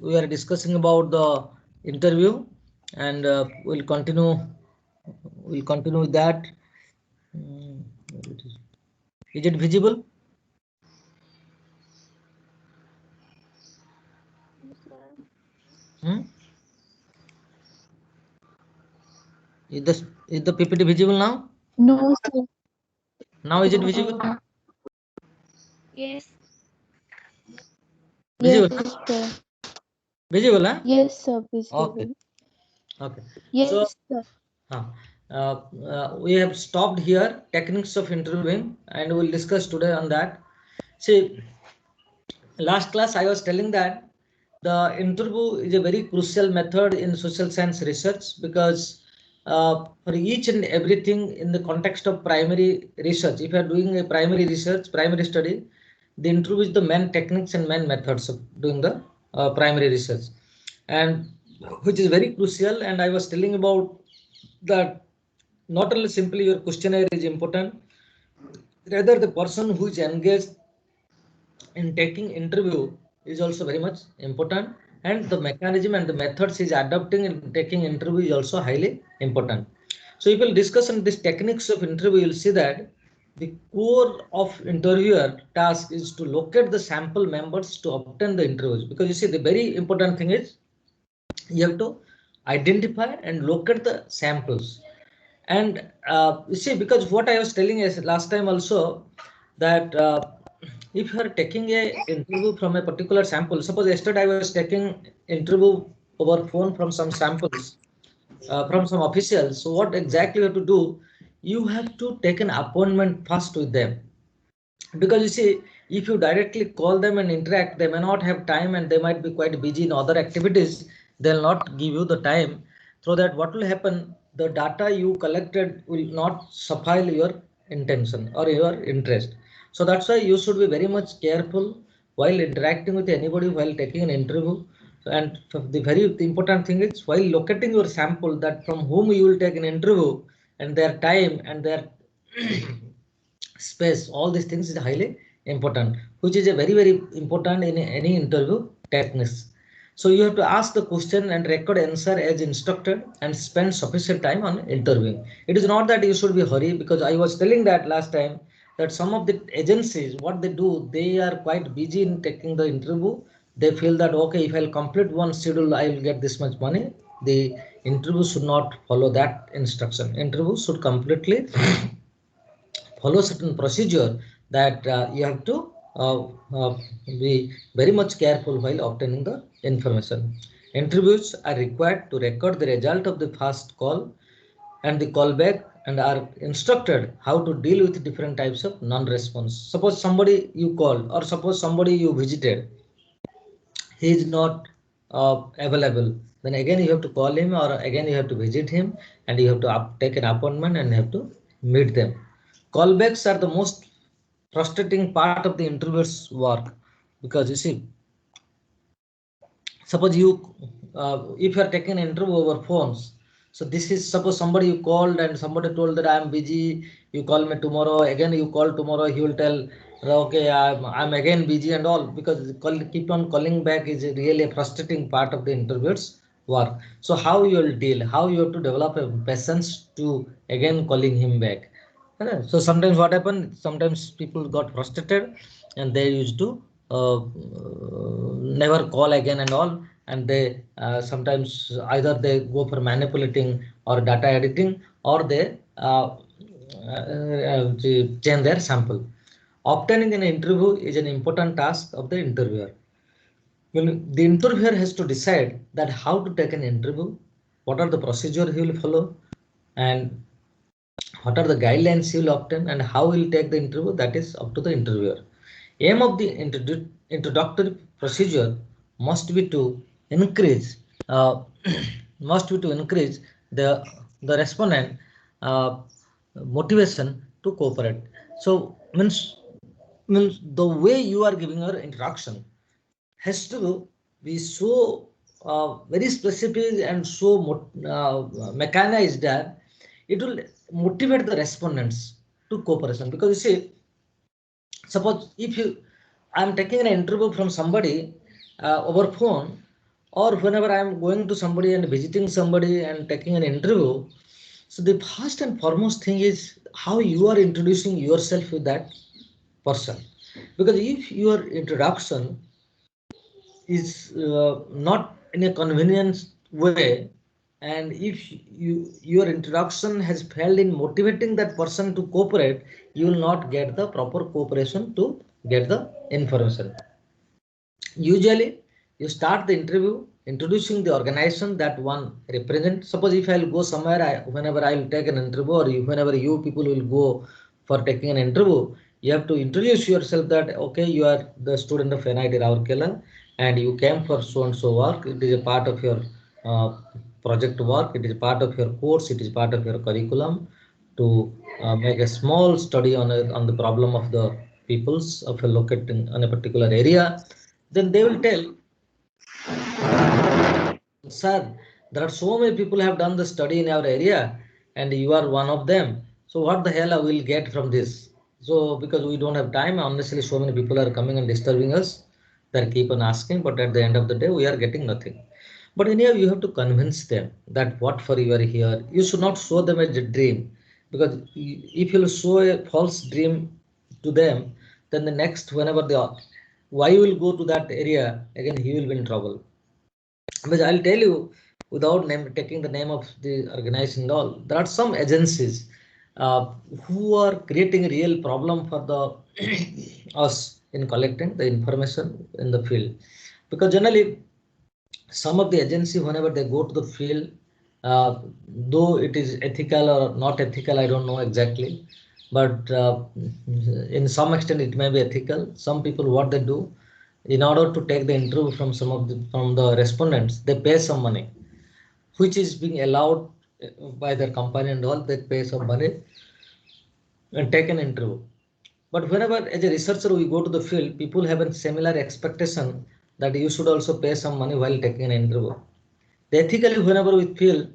we are discussing about the interview, and we'll continue with that. Mm, is it visible? Hmm? Is the PPT visible now? No, sir. Now is it visible? Yes. Visible, Yes, huh? sir. Visible, huh? Yes, sir. Okay, Visible. okay. So, Yes, sir. uh, we have stopped here techniques of interviewing, and we'll discuss today on that. See, last class I was telling that the interview is a very crucial method in social science research because for each and everything in the context of primary research, if you are doing a primary research, primary study, the interview is the main techniques and main methods of doing the primary research, and which is very crucial. And I was telling about that not only simply your questionnaire is important, rather the person who is engaged in taking interview is also very much important, and the mechanism and the methods is adopting in taking interview is also highly important. So if we'll discuss on these techniques of interview, you'll see that the core of interviewer task is to locate the sample members to obtain the interviews, because you see the very important thing is you have to identify and locate the samples. And you see, because what I was telling is last time also, that if you are taking a interview from a particular sample, suppose yesterday I was taking interview over phone from some samples, from some officials. So what exactly you have to do, you have to take an appointment first with them, because you see, if you directly call them and interact, they may not have time and they might be quite busy in other activities. They'll not give you the time. So that what will happen, the data you collected will not suffice your intention or your interest. So that's why you should be very much careful while interacting with anybody while taking an interview. And the very important thing is, while locating your sample, that from whom you will take an interview, and their time and their space, all these things is highly important, which is a very important in any interview techniques. So you have to ask the question and record answer as instructed and spend sufficient time on interviewing. It is not that you should be hurry, because I was telling that last time that some of the agencies, what they do, they are quite busy in taking the interview. They feel that okay, if I'll complete one schedule, I will get this much money. The interview should not follow that instruction. Interview should completely follow certain procedure, that you have to uh, uh, be very much careful while obtaining the information. Interviews are required to record the result of the first call and the callback, and are instructed how to deal with different types of non-response. Suppose somebody you called, or suppose somebody you visited, he is not available, then again you have to call him, or again you have to visit him, and you have to take an appointment and have to meet them. Callbacks are the most frustrating part of the interviewer's work, because you see, suppose you if you are taking an interview over phones, so this is, suppose somebody you called and somebody told that I am busy, you call me tomorrow, again you call tomorrow, he will tell okay, I'm again busy and all, because keep on calling back is really a frustrating part of the interviewer's work. So how you will deal, how you have to develop a patience to again calling him back. So sometimes what happened, sometimes people got frustrated and they used to never call again and all, and they sometimes either they go for manipulating or data editing, or they change their sample. Obtaining an interview is an important task of the interviewer. When the interviewer has to decide that how to take an interview, what are the procedure he will follow, and what are the guidelines he will obtain, and how he will take the interview, that is up to the interviewer. Aim of the introductory procedure must be to increase uh, must be to increase the respondent uh, motivation to cooperate. So means the way you are giving your introduction has to be so very specific and so mechanized that it will motivate the respondents to cooperation. Because you see, suppose if you, I'm taking an interview from somebody over phone, or whenever I am going to somebody and visiting somebody and taking an interview, so the first and foremost thing is how you are introducing yourself with that person. Because if your introduction is not in a convenient way, and if your introduction has failed in motivating that person to cooperate, you will not get the proper cooperation to get the information. Usually, you start the interview introducing the organization that one represents. Suppose if I'll go somewhere, whenever I'll take an interview, or whenever you people will go for taking an interview, you have to introduce yourself that okay, you are the student of NIT Rourkela, and you came for so and so work. It is a part of your uh, project work. It is part of your course. It is part of your curriculum to make a small study on the problem of the peoples of a located on a particular area. Then they will tell, sir, there are so many people have done the study in our area, and you are one of them. So what the hell I will get from this? So because we don't have time, honestly, so many people are coming and disturbing us. They keep on asking, but at the end of the day, we are getting nothing. But anyhow, you have to convince them that what for you are here. You should not show them a dream, because if you show a false dream to them, then the next whenever they are, why will go to that area again, he will be in trouble. But I'll tell you, without taking the name of the organization and all, there are some agencies uh, who are creating a real problem for the us in collecting the information in the field. Because generally, some of the agency, whenever they go to the field, though it is ethical or not ethical, I don't know exactly, but in some extent it may be ethical. Some people, what they do, in order to take the interview from some of the respondents, they pay some money, which is being allowed by their company and all. They pay some money and take an interview. But whenever, as a researcher, we go to the field, people have a similar expectation that you should also pay some money while taking an interview. Ethically, whenever we feel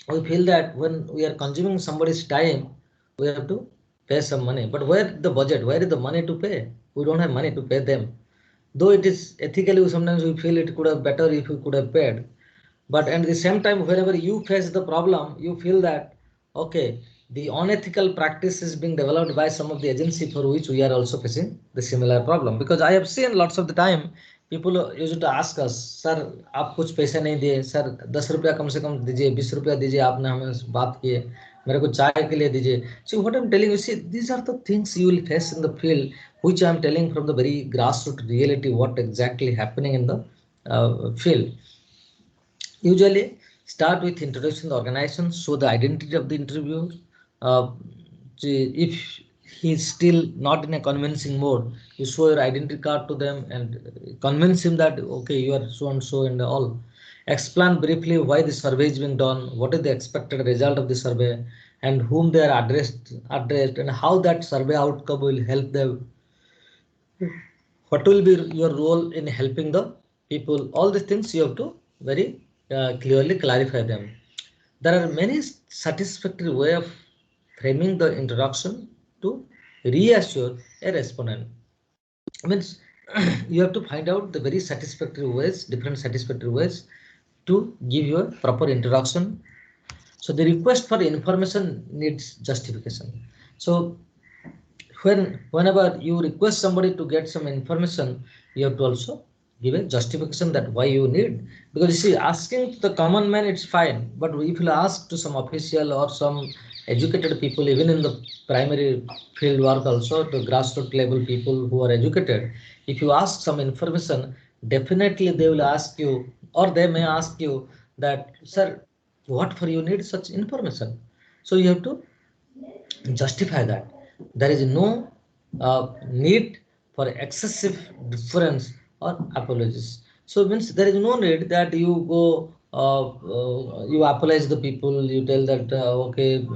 that when we are consuming somebody's time, we have to pay some money. But where the budget? Where is the money to pay? We don't have money to pay them. Though it is ethically, sometimes we feel it could have better if we could have paid. But at the same time, whenever you face the problem, you feel that okay, the unethical practice is being developed by some of the agency for which we are also facing the similar problem. Because I have seen lots of the time people used to ask us, sir, आप कुछ पैसे नहीं दिए sir, 10 रुपया कम से कम दीजिए, 20 रुपया दीजिए, आपने हमें बात किए, मेरे को चाय के लिए दीजिए. So what I'm telling you, see, these are the things you will face in the field, which I'm telling from the very grassroots reality, what exactly happening in the field. Usually start with introducing the organization, show the identity of the interviewer. Uh, if he's still not in a convincing mode, you show your identity card to them and convince him that okay, you are so and so and all. Explain briefly why the survey is being done, what is the expected result of the survey, and whom they are addressed, and how that survey outcome will help them. What will be your role in helping the people? All these things you have to very clearly clarify them. There are many satisfactory way of framing the introduction to reassure a respondent. Means you have to find out the very satisfactory ways, different satisfactory ways to give your proper introduction. So the request for information needs justification. So whenever you request somebody to get some information, you have to also give a justification that why you need. Because you see, asking to the common man, it's fine, but if you ask to some official or some educated people, even in the primary field work, also the grassroots level people who are educated, if you ask some information, definitely they will ask you, or they may ask you that, sir, what for you need such information? So you have to justify that. There is no need for excessive difference or apologies. So means there is no need that you go, you apologize the people, you tell that okay,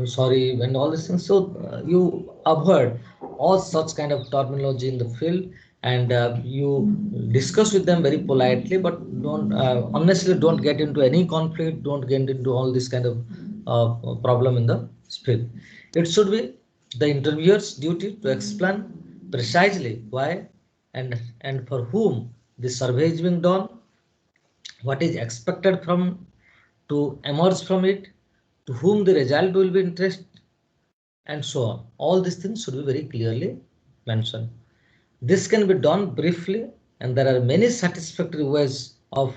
sorry, and all these things. So you avoid all such kind of terminology in the field, and you discuss with them very politely, but don't honestly don't get into any conflict, don't get into all this kind of problem in the field. It should be the interviewer's duty to explain precisely why and for whom this survey is being done, what is expected from to emerge from it, to whom the result will be interest, and so on. All these things should be very clearly mentioned. This can be done briefly, and there are many satisfactory ways of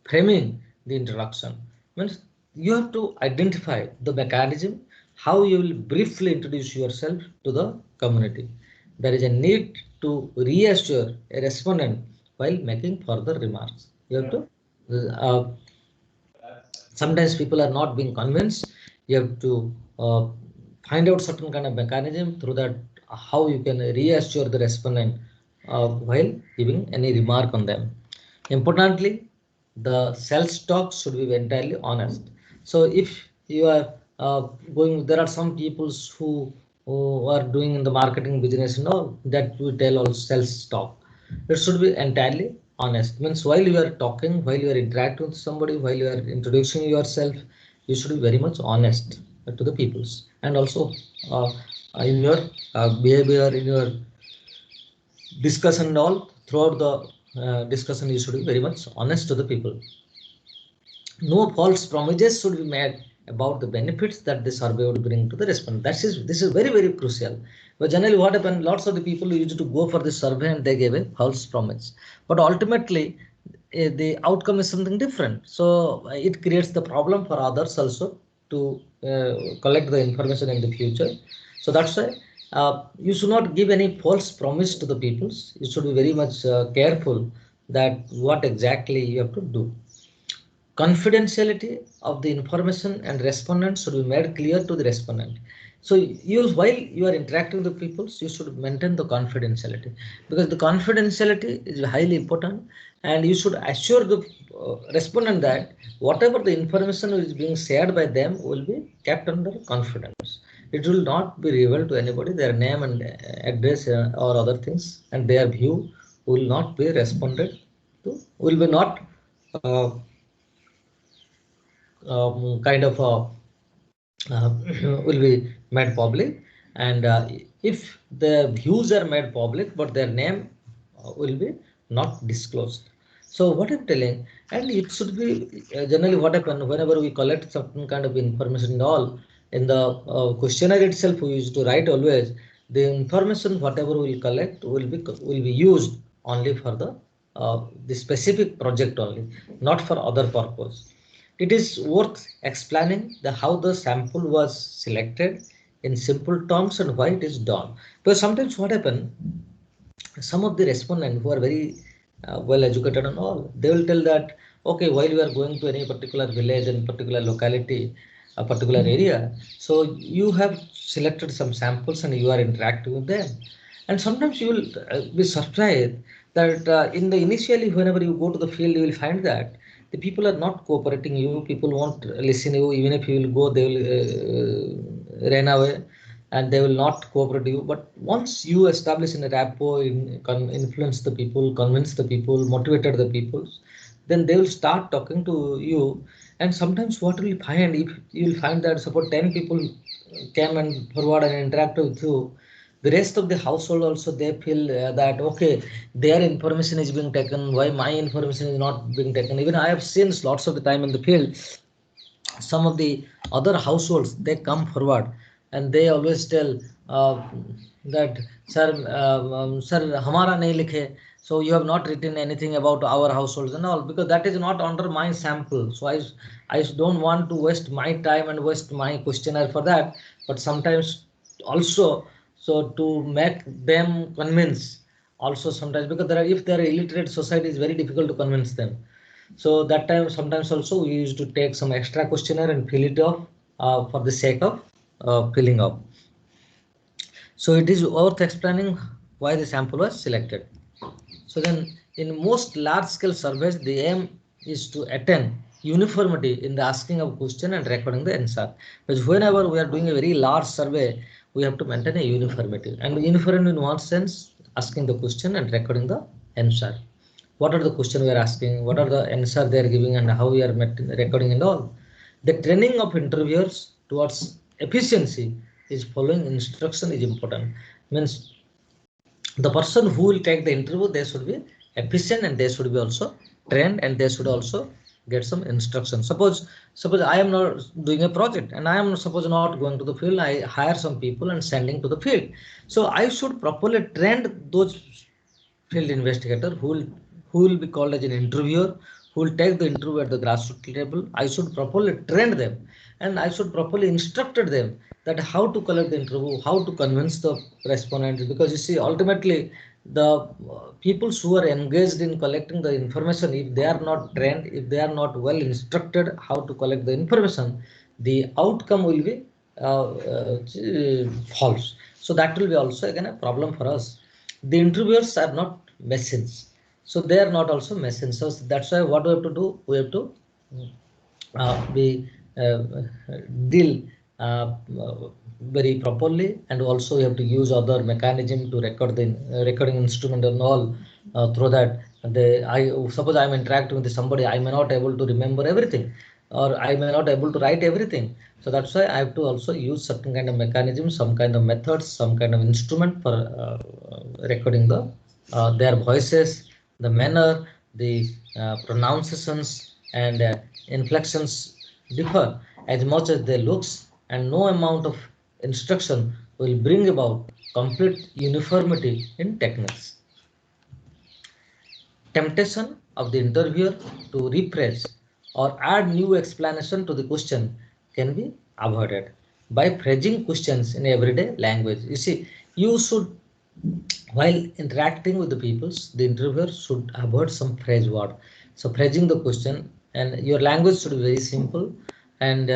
framing the introduction. Means you have to identify the mechanism, how you will briefly introduce yourself to the community. There is a need to reassure a respondent while making further remarks. You have to uh, sometimes people are not being convinced. You have to find out certain kind of mechanism through that how you can reassure the respondent while giving any remark on them. Importantly, the sales talk should be entirely honest. So if you are going, there are some people who are doing in the marketing business and all that we tell all sales talk. It should be entirely honest. Means while you are talking, while you are interacting with somebody, while you are introducing yourself, you should be very much honest to the peoples, and also uh, in your behavior, in your discussion and all, throughout the discussion you should be very much honest to the people. No false promises should be made about the benefits that the survey would bring to the respondent. This is very crucial. But generally, what happened? Lots of the people used to go for the survey and they gave a false promise. But ultimately, the outcome is something different. So it creates the problem for others also to collect the information in the future. So that's why you should not give any false promise to the peoples. You should be very much careful that what exactly you have to do. Confidentiality of the information and respondent should be made clear to the respondent. So while you are interacting with people, you should maintain the confidentiality, because the confidentiality is highly important, and you should assure the respondent that whatever the information is being shared by them will be kept under confidence. It will not be revealed to anybody, their name and address or other things, and their view will not be responded to, will be not kind of will be made public. And if the views are made public but their name will be not disclosed. So what I'm telling, and it should be generally what happen whenever we collect certain kind of information and all, in the questionnaire itself we used to write always the information whatever we will collect will be used only for the specific project only, not for other purpose. It is worth explaining how the sample was selected in simple terms and why it is done. Because sometimes what happen, some of the respondents who are very well educated and all, they will tell that, okay, while you are going to any particular village and particular locality, a particular area, so you have selected some samples and you are interacting with them. And sometimes you will be surprised that in the initially, whenever you go to the field, you will find that the people are not cooperating you. People won't listen you. Even if you will go, they will run away and they will not cooperate you. But once you establish in a rapport, influence the people, convince the people, motivated the people, then they will start talking to you. And sometimes what you will find, if you will find that suppose 10 people came and forward and interact with you, the rest of the household also they feel that okay, their information is being taken, why my information is not being taken. Even I have seen lots of the time in the field, some of the other households they come forward and they always tell that sir, sir hamara nahi likhe, so you have not written anything about our households and all, because that is not under my sample. So I don't want to waste my time and waste my questionnaire for that. But sometimes also, so to make them convince also, sometimes because there are, if they are illiterate society, it's very difficult to convince them. So that time sometimes also we used to take some extra questionnaire and fill it up for the sake of filling up. So it is worth explaining why the sample was selected. So then in most large scale surveys, the aim is to attain uniformity in the asking of question and recording the answer. Because whenever we are doing a very large survey, we have to maintain a uniformity. And uniform in what sense? Asking the question and recording the answer. What are the question we are asking? What are the answer they are giving, and how we are recording and all. The training of interviewers towards efficiency is following instruction is important. Means the person who will take the interview, they should be efficient and they should be also trained, and they should also get some instruction. Suppose I am not doing a project and I am suppose not going to the field. I hire some people and sending to the field. So I should properly train those field investigator who will be called as an interviewer, who will take the interview at the grassroots level. I should properly train them and I should properly instructed them that how to collect the interview, how to convince the respondent. Because you see, ultimately the people who are engaged in collecting the information, if they are not trained, if they are not well instructed how to collect the information, the outcome will be false. So that will be also again a problem for us. The interviewers are not machines, so they are not also machines. So that's why what we have to do, we have to we deal very properly, and also we have to use other mechanism to record the recording instrument and all. Through that, I suppose I am interacting with somebody, I may not able to remember everything, or I may not able to write everything. So that's why I have to also use certain kind of mechanism, some kind of methods, some kind of instrument for recording their voices, the manner, the pronunciations, and inflections differ as much as they looks, and no amount of instruction will bring about complete uniformity in techniques. Temptation of the interviewer to rephrase or add new explanation to the question can be avoided by phrasing questions in everyday language. You see, you should, while interacting with the peoples, the interviewer should avoid some phrase word. So phrasing the question, and your language should be very simple. And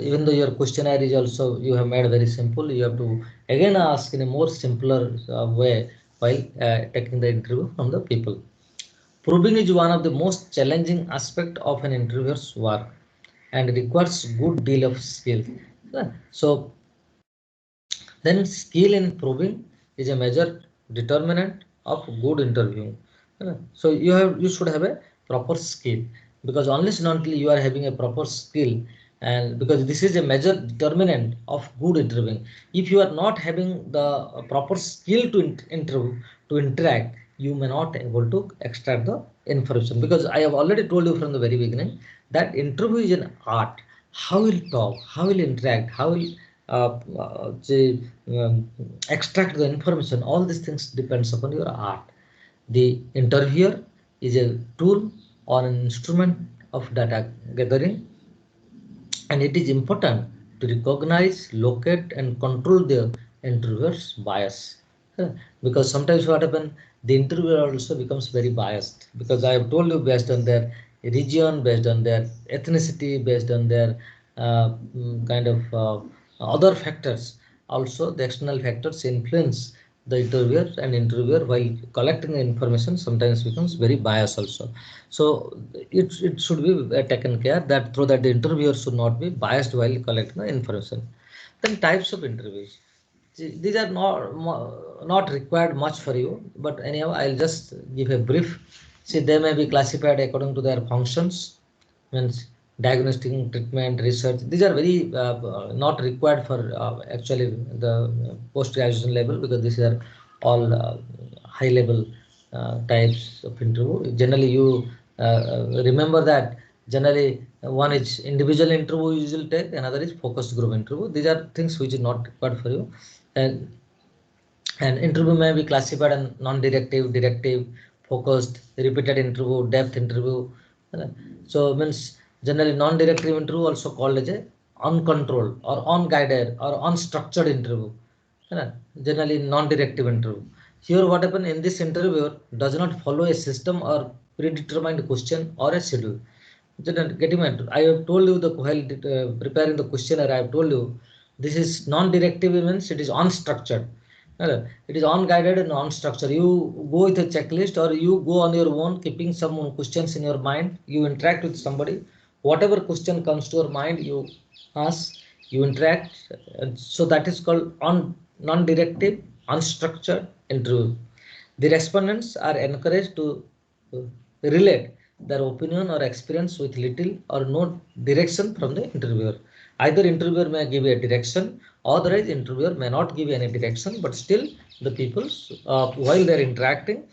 even though your questionnaire is also you have made very simple, you have to again ask in a more simpler way while taking the interview from the people. Probing is one of the most challenging aspect of an interviewer's work and requires good deal of skill. So then skill in probing is a major determinant of good interviewing. So you should have a proper skill, because unless and until you are having a proper skill, and because this is a major determinant of good interviewing. If you are not having the proper skill to interview, to interact, you may not able to extract the information. Because I have already told you from the very beginning that interview is an art. How will talk, how will interact, how will the, extract the information, all these things depends upon your art. The interviewer is a tool or an instrument of data gathering, and it is important to recognize, locate, and control the interviewer's bias. Because sometimes what happens, the interviewer also becomes very biased, because I have told you, based on their region, based on their ethnicity, based on their kind of other factors. Also, the external factors influence the interviewer, and interviewer while collecting the information sometimes becomes very biased also. So it should be taken care that through that the interviewer should not be biased while collecting the information. Then types of interviews. These are not required much for you, but anyhow I'll just give a brief. See, they may be classified according to their functions, means diagnostic, treatment, research. These are very not required for actually the post graduation level, because these are all high level types of interview. Generally you remember that generally one is individual interview you will take, another is focus group interview. These are things which is not required for you. And interview may be classified in non-directive, directive, focused, repeated interview, depth interview. So means generally non-directive interview also called as a uncontrolled or unguided or unstructured interview. Generally non-directive interview. Here what happened, in this interviewer does not follow a system or predetermined question or a schedule. Getting it. I have told you the while preparing the questionnaire, I have told you this is non-directive means it is unstructured. It is unguided and unstructured. You go with a checklist, or you go on your own, keeping some questions in your mind. You interact with somebody. Whatever question comes to your mind, you ask, you interact. So that is called non-directive, unstructured interview. The respondents are encouraged to relate their opinion or experience with little or no direction from the interviewer. Either interviewer may give a direction, otherwise interviewer may not give any direction, but still the people while they're interacting,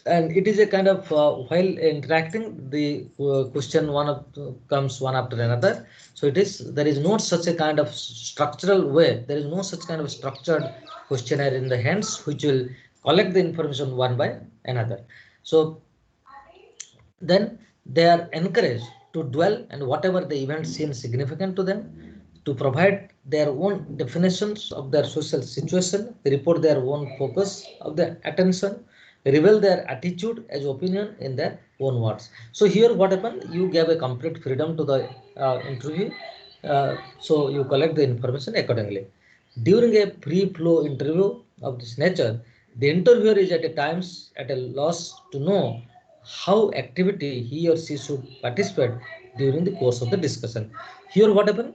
and it is a kind of while interacting the question comes one after another. So it is, there is no such a kind of structural way, there is no such kind of structured questionnaire in the hands which will collect the information one by another. So then they are encouraged to dwell and whatever the event seems significant to them, to provide their own definitions of their social situation, report their own focus of their attention, reveal their attitude as opinion in their own words. So here what happened, you gave a complete freedom to the interview, so you collect the information accordingly. During a pre-flow interview of this nature, the interviewer is at a times at a loss to know how activity he or she should participate during the course of the discussion. Here what happened?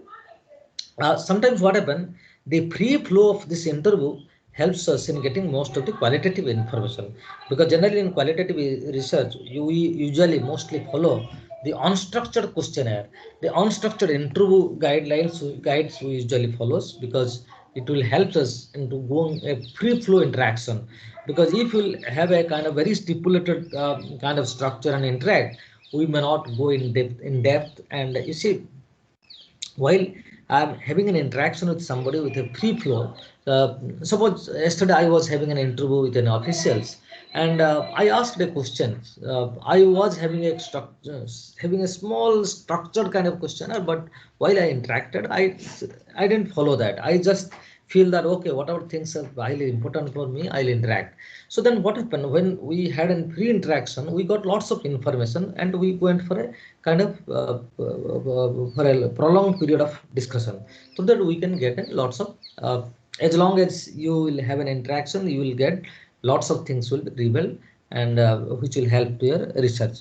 Sometimes what happen, the free flow of this interview helps us in getting most of the qualitative information, because generally in qualitative research you usually mostly follow the unstructured questionnaire, the unstructured interview guides we usually follows, because it will help us into going a free flow interaction. Because if you have a kind of very stipulated kind of structure and interact, we may not go in depth. And you see, while I'm having an interaction with somebody with a free flow, suppose yesterday I was having an interview with an officials, and I asked a question. I was having having a small structured kind of questionnaire, but while I interacted, I didn't follow that. I just feel that okay, whatever things are highly important for me, I'll interact. So then what happened, when we had a pre-interaction, we got lots of information and we went for a kind of for a prolonged period of discussion, so that we can get lots of as long as you will have an interaction, you will get lots of things will be revealed, and which will help to your research.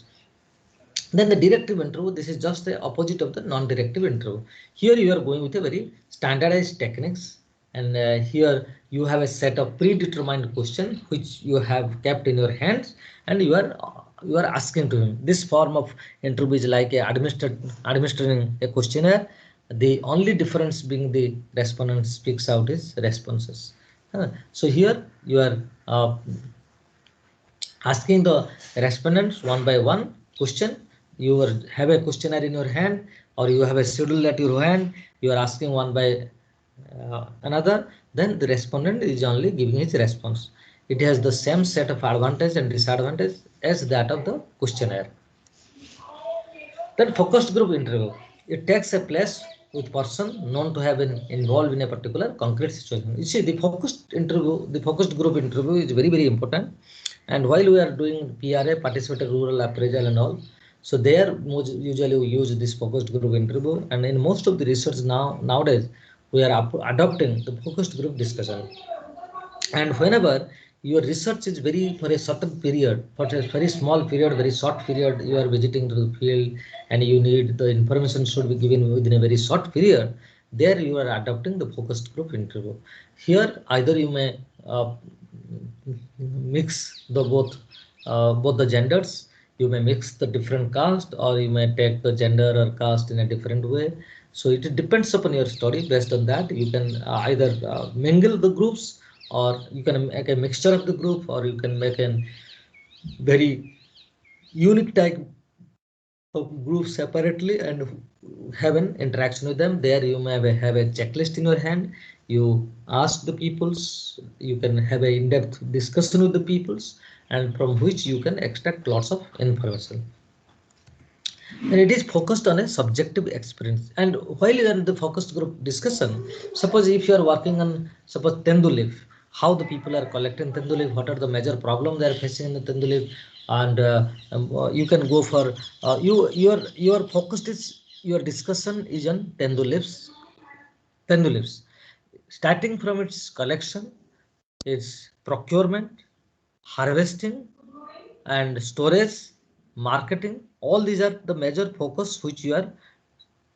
Then the directive interview, this is just the opposite of the non-directive interview. Here you are going with a very standardized techniques, and here you have a set of predetermined questions which you have kept in your hands, and you are asking to him. This form of interview is like administering a questionnaire. The only difference being the respondent speaks out his responses. So here you are asking the respondents one by one question. You have a questionnaire in your hand, or you have a schedule at your hand. You are asking one by another. Then the respondent is only giving his response. It has the same set of advantage and disadvantage as that of the questionnaire. Then focused group interview. It takes a place with person known to have been involved in a particular concrete situation. You see, the focused interview, the focused group interview is very, very important. And while we are doing PRA, participated rural appraisal and all, so there usually we use this focused group interview. And in most of the research nowadays, we are adopting the focused group discussion. And whenever your research is very for a certain period, for a very small period, very short period, you are visiting to the field and you need the information should be given within a very short period, there you are adopting the focused group interview. Here either you may mix the both the genders, you may mix the different caste, or you may take the gender or caste in a different way. So it depends upon your study. Based on that, you can either mingle the groups, or you can make a mixture of the group, or you can make a very unique type of group separately and have an interaction with them. There you may have a checklist in your hand. You ask the peoples, you can have an in-depth discussion with the peoples, and from which you can extract lots of information. And it is focused on a subjective experience. And while you are in the focused group discussion, suppose if you are working on, suppose tendu leaf, how the people are collecting tendu leaf, what are the major problems they are facing in the tendu leaf, and you can go for your focused is your discussion is on tendu leaves, starting from its collection, its procurement, harvesting, and storage, marketing. All these are the major focus which you are.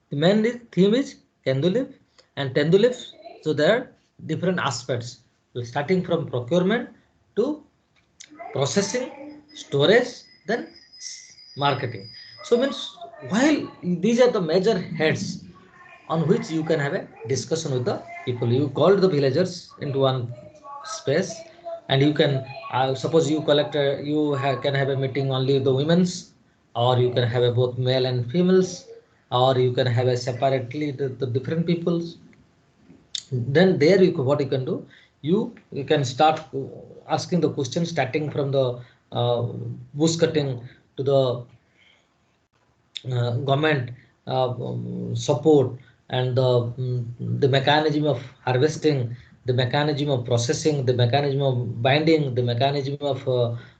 The main theme is Tendulip and Tendulip. So there are different aspects, starting from procurement to processing, storage, then marketing. So means while these are the major heads on which you can have a discussion with the people. You called the villagers into one space, and you can suppose you can have a meeting only with the women's, or you can have a both male and females, or you can have a separately the different peoples. Then there what you can do, you can start asking the question starting from the bush cutting to the government support, and the mechanism of harvesting, the mechanism of processing, the mechanism of binding, the mechanism of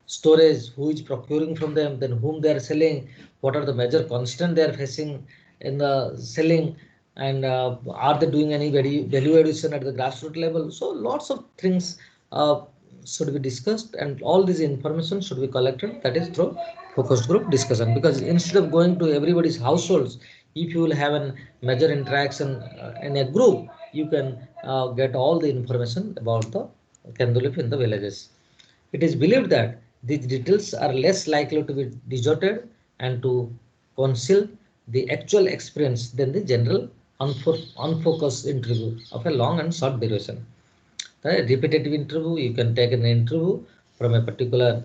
storage, who is procuring from them, then whom they are selling, what are the major constraints they are facing in the selling, and are they doing any value addition at the grassroots level. So lots of things should be discussed, and all this information should be collected, that is through focus group discussion. Because instead of going to everybody's households, if you will have a major interaction in a group, you can get all the information about the Kendulip in the villages. It is believed that these details are less likely to be distorted and to conceal the actual experience than the general unfocused interview of a long and short duration. The repetitive interview, you can take an interview from a particular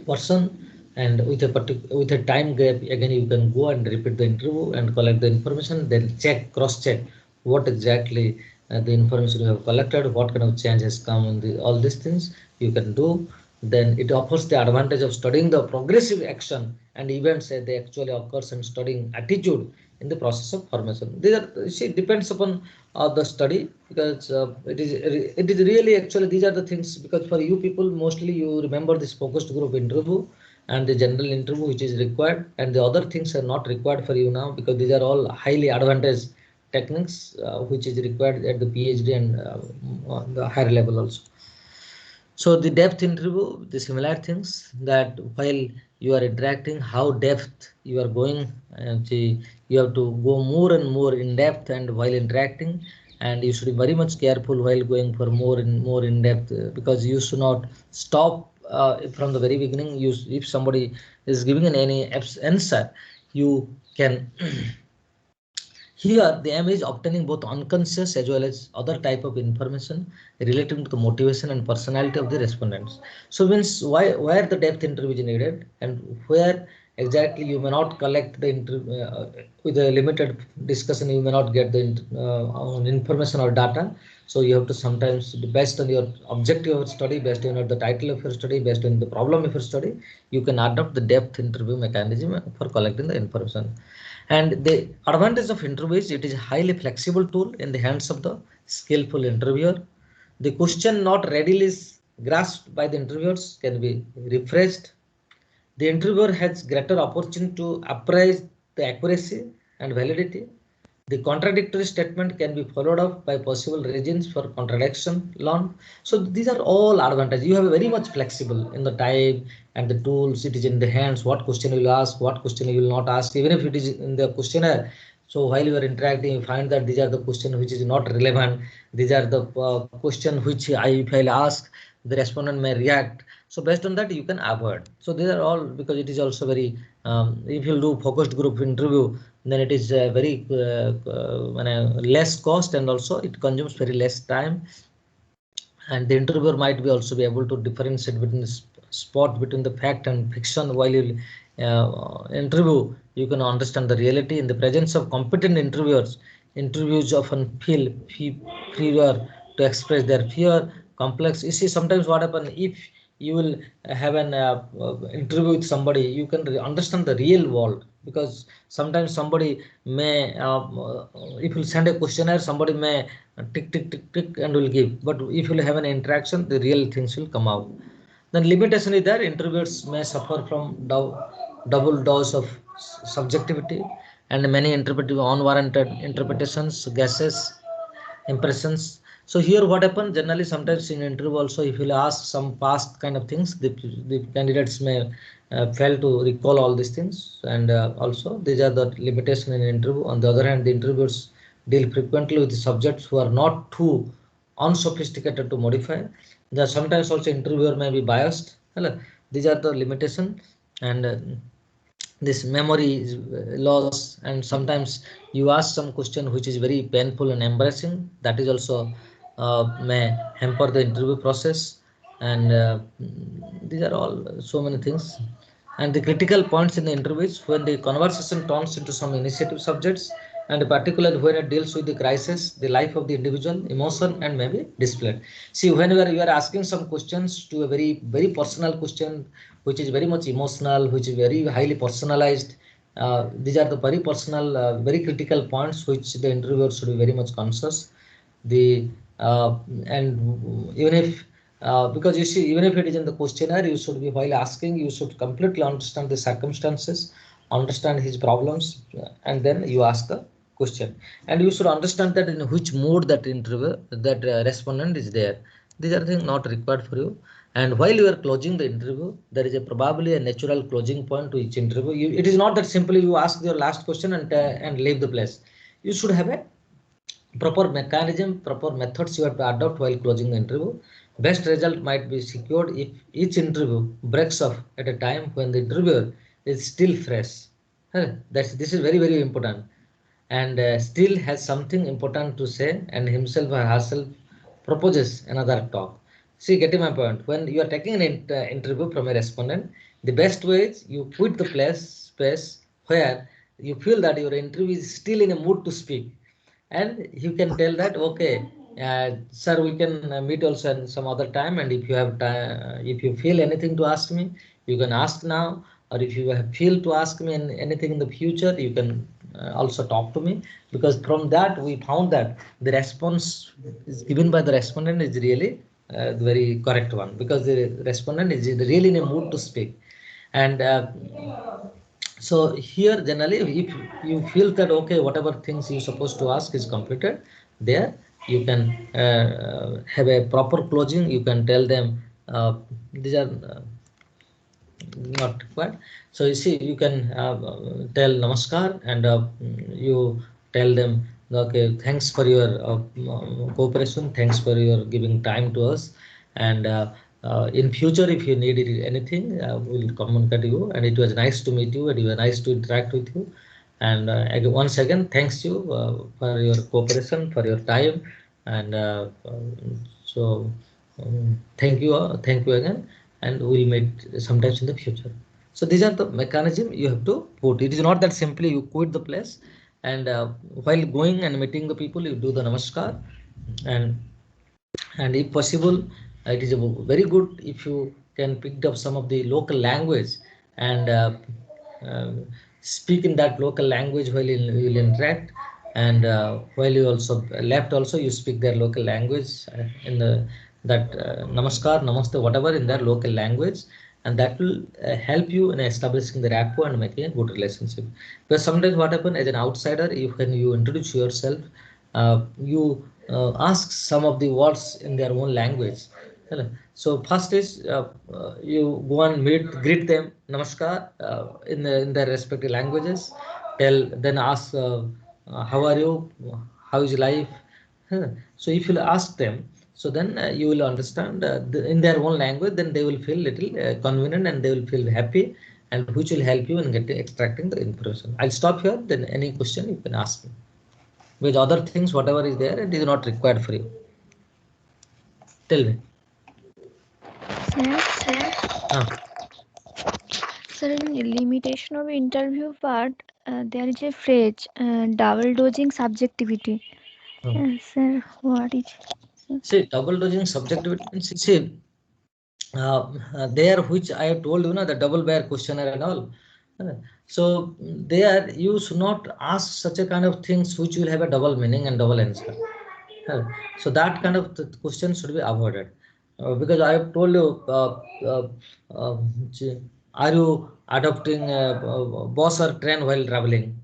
person, and with a time gap, again you can go and repeat the interview and collect the information, then cross check what exactly the information you have collected, what kind of change has come in all these things you can do. Then it offers the advantage of studying the progressive action and events as they actually occurs, and studying attitude in the process of formation. These are, see, depends upon the study, because it is really actually these are the things, because for you people mostly you remember this focused group interview and the general interview which is required, and the other things are not required for you now, because these are all highly advanced techniques which is required at the PhD and the higher level also. So the depth interview, the similar things, that while you are interacting, how depth you are going, and you have to go more and more in depth and while interacting, and you should be very much careful while going for more and more in depth, because you should not stop from the very beginning. If somebody is giving any answer, you can here, the aim is obtaining both unconscious as well as other type of information relating to the motivation and personality of the respondents. So means where the depth interview is needed, and where exactly you may not collect the with a limited discussion, you may not get the information or data. So you have to sometimes, based on your objective of study, based on the title of your study, based on the problem of your study, you can adopt the depth interview mechanism for collecting the information. And the advantage of interview is it is a highly flexible tool in the hands of the skillful interviewer. The question not readily grasped by the interviewers can be rephrased. The interviewer has greater opportunity to appraise the accuracy and validity. The contradictory statement can be followed up by possible reasons for contradiction learned. So these are all advantages. You have a very much flexible in the time and the tools. It is in the hands. What question you will ask, what question you will not ask, even if it is in the questionnaire. So while you are interacting, you find that these are the questions which is not relevant. These are the question which if I'll ask, the respondent may react. So based on that, you can avoid. So these are all, because it is also very, if you do focused group interview, then it is very less cost, and also it consumes very less time, and the interviewer might be also be able to differentiate between the spot between the fact and fiction. While you interview, you can understand the reality. In the presence of competent interviewers, interviews often feel freer to express their fear, complex. You see, sometimes what happen, if you will have an interview with somebody, you can understand the real world, because sometimes somebody may if you send a questionnaire, somebody may tick tick tick tick and will give, but if you have an interaction, the real things will come out. Then limitation is there, interviewers may suffer from double dose of subjectivity, and many interpretive unwarranted interpretations, guesses, impressions. So here what happens generally, sometimes in interview also, if you ask some past kind of things, the candidates may fail to recall all these things, and also these are the limitation in interview. On the other hand, the interviewers deal frequently with the subjects who are not too unsophisticated to modify. There sometimes also interviewer may be biased. These are the limitation, and this memory is loss, and sometimes you ask some question which is very painful and embarrassing. That is also may hamper the interview process, and these are all so many things. And the critical points in the interviews when the conversation turns into some initiative subjects, and particularly when it deals with the crisis, the life of the individual, emotion, and maybe display. See, whenever you are asking some questions to a very personal question, which is very much emotional, which is very highly personalized, these are the very personal, very critical points which the interviewer should be very much conscious. The and even if because you see, even if it is in the questionnaire, you should be, while asking, you should completely understand the circumstances, understand his problems, and then you ask the question. And you should understand that in which mode that interview, that respondent is there. These are things not required for you. And while you are closing the interview, there is a probably a natural closing point to each interview. It is not that simply you ask your last question and leave the place. You should have a proper mechanism, proper methods you have to adopt while closing the interview. Best result might be secured if each interview breaks off at a time when the interviewer is still fresh. This is very important, and still has something important to say, and himself or herself proposes another talk. See, getting my point. When you are taking an interview from a respondent, the best way is you quit the space where you feel that your interview is still in a mood to speak, and you can tell that, okay, sir, we can meet also in some other time, and if you have time, if you feel anything to ask me, you can ask now, or if you feel to ask me anything in the future, you can also talk to me, because from that we found that the response is given by the respondent is really the very correct one, because the respondent is really in a mood to speak. And so here generally, if you feel that, okay, whatever things you're supposed to ask is completed, there you can have a proper closing. You can tell them these are not required. So you see, you can tell namaskar, and you tell them, okay, thanks for your cooperation, thanks for your giving time to us, and in future if you need anything, we'll communicate you, and it was nice to meet you, and it was nice to interact with you, and once again thanks you for your cooperation, for your time, and so thank you again, and we'll meet sometimes in the future. So these are the mechanism you have to put. It is not that simply you quit the place, and while going and meeting the people, you do the namaskar, and if possible, it is very good if you can pick up some of the local language, and uh, speak in that local language while you will interact, and while you also left also, you speak their local language in the that namaskar, namaste, whatever, in their local language, and that will help you in establishing the rapport and making a good relationship. Because sometimes what happens as an outsider, if when you introduce yourself, you ask some of the words in their own language. Hello. So first is you go and greet them, namaskar, in their respective languages. Then ask, how are you? How is life? So if you ask them, so then you will understand in their own language. Then they will feel little convenient, and they will feel happy, and which will help you in getting extracting the information. I'll stop here. Then any question you can ask me. With other things, whatever is there, it is not required for you. Tell me. Ah. Sir, in limitation of interview part, there is a phrase, double dosing subjectivity. Hmm. Sir, what is? See, double dosing subjectivity means, see, there which I have told you, the double bear questionnaire and all. So there you should not ask such a kind of things which will have a double meaning and double answer. So that kind of question should be avoided, because I have told you, uh, are you adopting bus or train while traveling?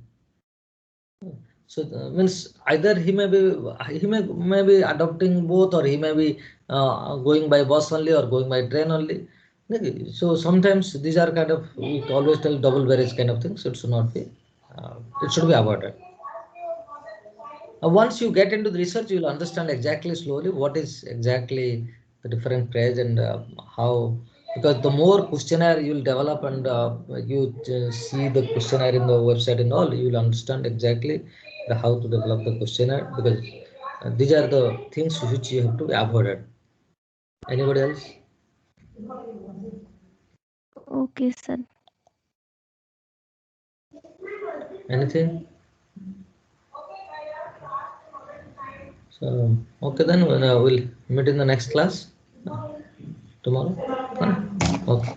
So means either he may be adopting both, or he may be going by bus only or going by train only. Okay, so sometimes these are kind of, we always tell double barrage kind of things. It should not be. It should be avoided. Once you get into the research, you will understand exactly slowly what is exactly the different phrase, and how, because the more questionnaire you will develop, and you see the questionnaire in the website and all, you will understand exactly how to develop the questionnaire, because These are the things which you have to be avoided. Anybody else? Okay, sir. Anything? So, okay, then we'll meet in the next class tomorrow. Okay.